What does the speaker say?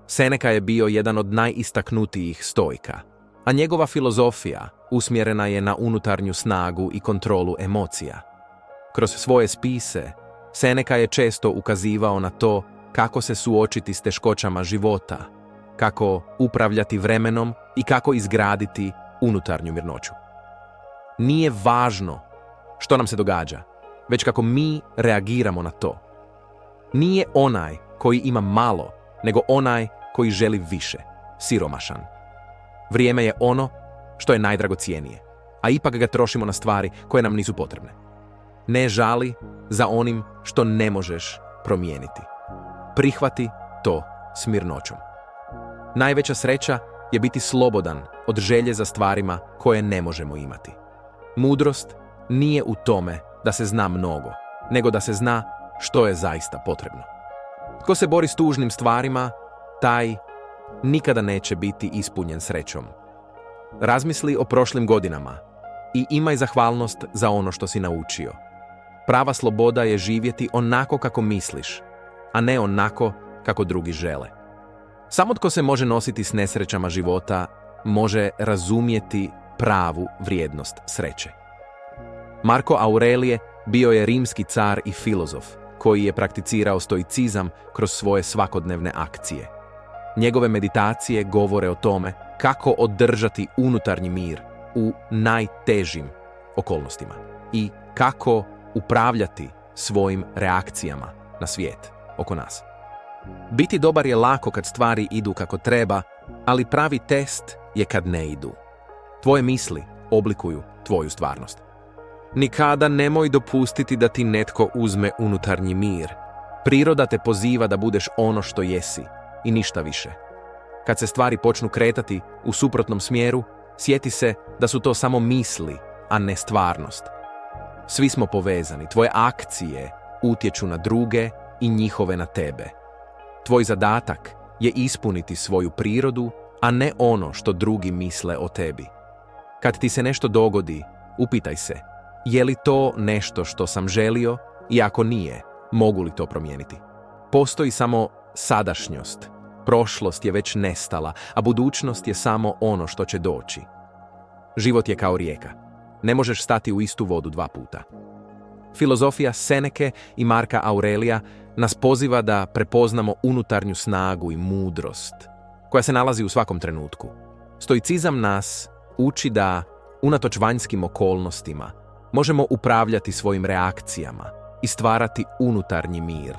Seneca je bio jedan od najistaknutijih stoika, a njegova filozofija usmjerena je na unutarnju snagu i kontrolu emocija. Kroz svoje spise, Seneca je često ukazivao na to kako se suočiti s teškoćama života, kako upravljati vremenom i kako izgraditi unutarnju mirnoću. Nije važno što nam se događa, već kako mi reagiramo na to. Nije onaj koji ima malo, nego onaj koji želi više, siromašan. Vrijeme je ono što je najdragocjenije, a ipak ga trošimo na stvari koje nam nisu potrebne. Ne žali za onim što ne možeš promijeniti. Prihvati to s mirnoćom. Najveća sreća je biti slobodan od želje za stvarima koje ne možemo imati. Mudrost nije u tome da se zna mnogo, nego da se zna što je zaista potrebno. Tko se bori s tužnim stvarima, taj nikada neće biti ispunjen srećom. Razmisli o prošlim godinama i imaj zahvalnost za ono što si naučio. Prava sloboda je živjeti onako kako misliš, a ne onako kako drugi žele. Samo tko se može nositi s nesrećama života može razumjeti pravu vrijednost sreće. Marko Aurelije bio je rimski car i filozof koji je prakticirao stoicizam kroz svoje svakodnevne akcije. Njegove meditacije govore o tome kako održati unutarnji mir u najtežim okolnostima i kako upravljati svojim reakcijama na svijet oko nas. Biti dobar je lako kad stvari idu kako treba, ali pravi test je kad ne idu. Tvoje misli oblikuju tvoju stvarnost. Nikada nemoj dopustiti da ti netko uzme unutarnji mir. Priroda te poziva da budeš ono što jesi i ništa više. Kad se stvari počnu kretati u suprotnom smjeru, sjeti se da su to samo misli, a ne stvarnost. Svi smo povezani, tvoje akcije utječu na druge i njihove na tebe. Tvoj zadatak je ispuniti svoju prirodu, a ne ono što drugi misle o tebi. Kad ti se nešto dogodi, upitaj se, je li to nešto što sam želio i ako nije, mogu li to promijeniti? Postoji samo sadašnjost. Prošlost je već nestala, a budućnost je samo ono što će doći. Život je kao rijeka. Ne možeš stati u istu vodu 2 puta. Filozofija Seneke i Marka Aurelija nas poziva da prepoznamo unutarnju snagu i mudrost koja se nalazi u svakom trenutku. Stoicizam nas uči da, unatoč vanjskim okolnostima, možemo upravljati svojim reakcijama i stvarati unutarnji mir.